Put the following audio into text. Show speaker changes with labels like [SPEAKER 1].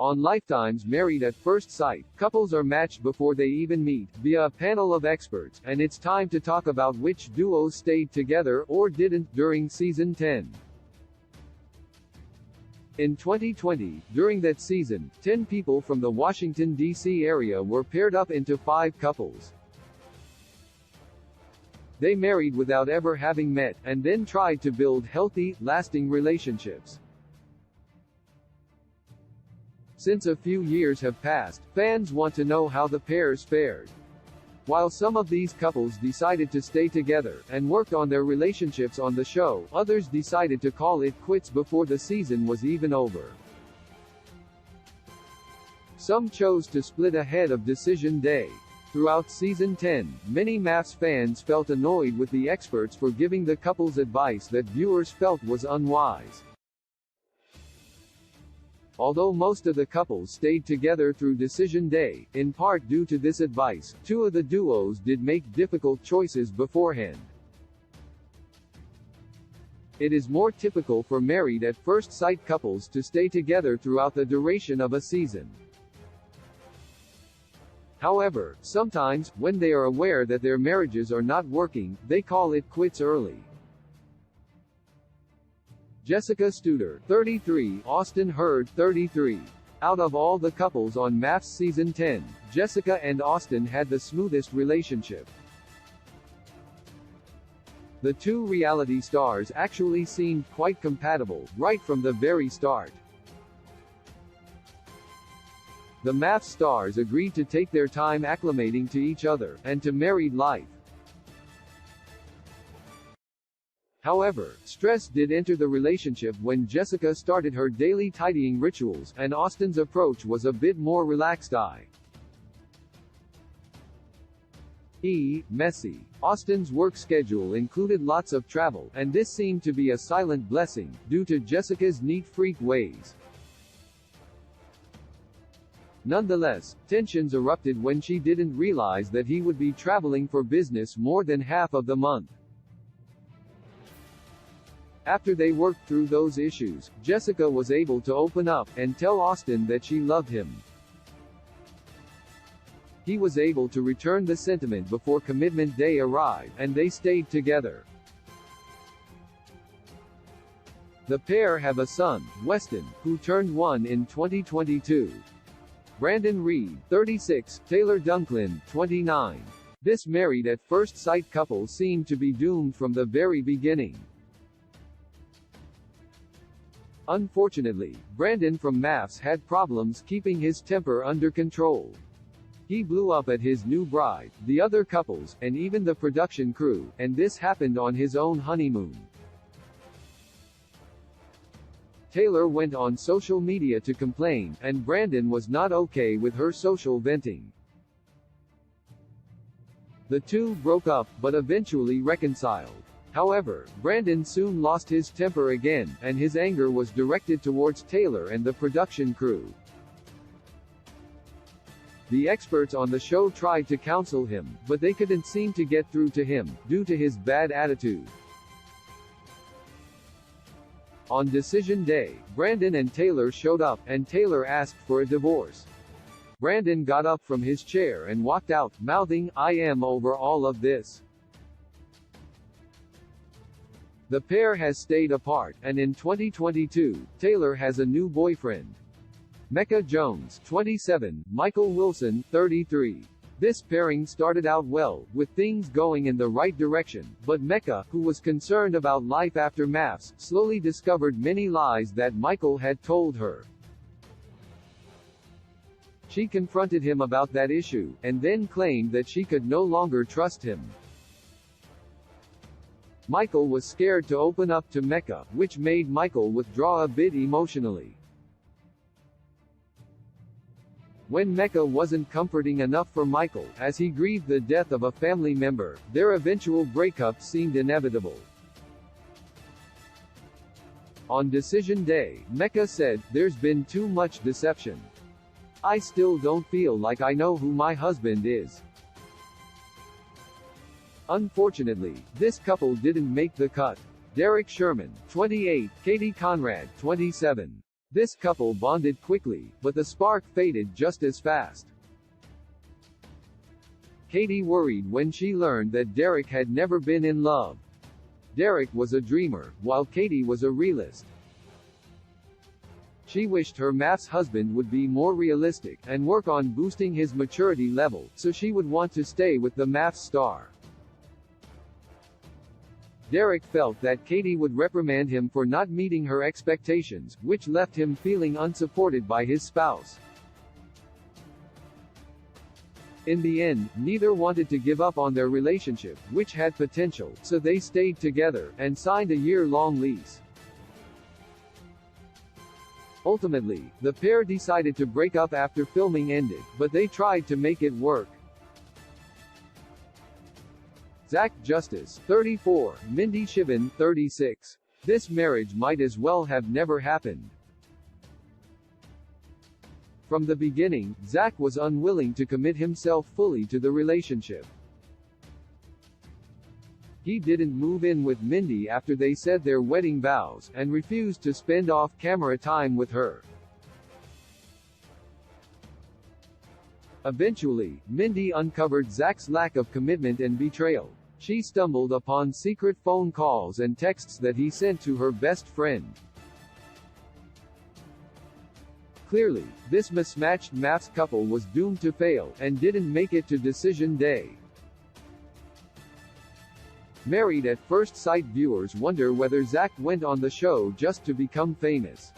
[SPEAKER 1] On Lifetime's Married at First Sight, couples are matched before they even meet, via a panel of experts, and it's time to talk about which duos stayed together or didn't during season 10. In 2020, during that season, 10 people from the Washington, D.C. area were paired up into 5 couples. They married without ever having met, and then tried to build healthy, lasting relationships. Since a few years have passed, fans want to know how the pairs fared. While some of these couples decided to stay together, and worked on their relationships on the show, others decided to call it quits before the season was even over. Some chose to split ahead of decision day. Throughout season 10, many MAFS fans felt annoyed with the experts for giving the couples advice that viewers felt was unwise. Although most of the couples stayed together through decision day, in part due to this advice, 2 of the duos did make difficult choices beforehand. It is more typical for Married at First Sight couples to stay together throughout the duration of a season. However, sometimes, when they are aware that their marriages are not working, they call it quits early. Jessica Studer, 33, Austin Hurd, 33. Out of all the couples on MAFS season 10, Jessica and Austin had the smoothest relationship. The 2 reality stars actually seemed quite compatible, right from the very start. The MAFS stars agreed to take their time acclimating to each other, and to married life. However, stress did enter the relationship when Jessica started her daily tidying rituals, and Austin's approach was a bit more relaxed. Messy. Austin's work schedule included lots of travel, and this seemed to be a silent blessing, due to Jessica's neat freak ways. Nonetheless, tensions erupted when she didn't realize that he would be traveling for business more than half of the month. After they worked through those issues, Jessica was able to open up, and tell Austin that she loved him. He was able to return the sentiment before commitment day arrived, and they stayed together. The pair have a son, Weston, who turned 1 in 2022. Brandon Reed, 36, Taylor Dunklin, 29. This Married at First Sight couple seemed to be doomed from the very beginning. Unfortunately, Brandon from MAFS had problems keeping his temper under control. He blew up at his new bride, the other couples, and even the production crew, and this happened on his own honeymoon. Taylor went on social media to complain, and Brandon was not okay with her social venting. The 2 broke up, but eventually reconciled. However, Brandon soon lost his temper again, and his anger was directed towards Taylor and the production crew. The experts on the show tried to counsel him, but they couldn't seem to get through to him, due to his bad attitude. On decision day, Brandon and Taylor showed up, and Taylor asked for a divorce. Brandon got up from his chair and walked out, mouthing, "I am over all of this." The pair has stayed apart, and in 2022, Taylor has a new boyfriend. Mecca Jones, 27, Michael Wilson, 33. This pairing started out well, with things going in the right direction, but Mecca, who was concerned about life after MAFS, slowly discovered many lies that Michael had told her. She confronted him about that issue, and then claimed that she could no longer trust him. Michael was scared to open up to Mecca, which made Michael withdraw a bit emotionally. When Mecca wasn't comforting enough for Michael, as he grieved the death of a family member, their eventual breakup seemed inevitable. On decision day, Mecca said, "There's been too much deception. I still don't feel like I know who my husband is." Unfortunately, this couple didn't make the cut. Derek Sherman, 28, Katie Conrad, 27. This couple bonded quickly, but the spark faded just as fast. Katie worried when she learned that Derek had never been in love. Derek was a dreamer, while Katie was a realist. She wished her MAFS husband would be more realistic, and work on boosting his maturity level, so she would want to stay with the MAFS star. Derek felt that Katie would reprimand him for not meeting her expectations, which left him feeling unsupported by his spouse. In the end, neither wanted to give up on their relationship, which had potential, so they stayed together, and signed a year-long lease. Ultimately, the pair decided to break up after filming ended, but they tried to make it work. Zach Justice, 34, Mindy Shiven, 36. This marriage might as well have never happened. From the beginning, Zach was unwilling to commit himself fully to the relationship. He didn't move in with Mindy after they said their wedding vows, and refused to spend off-camera time with her. Eventually, Mindy uncovered Zach's lack of commitment and betrayal. She stumbled upon secret phone calls and texts that he sent to her best friend. Clearly, this mismatched MAFS couple was doomed to fail, and didn't make it to decision day. Married at First Sight viewers wonder whether Zach went on the show just to become famous.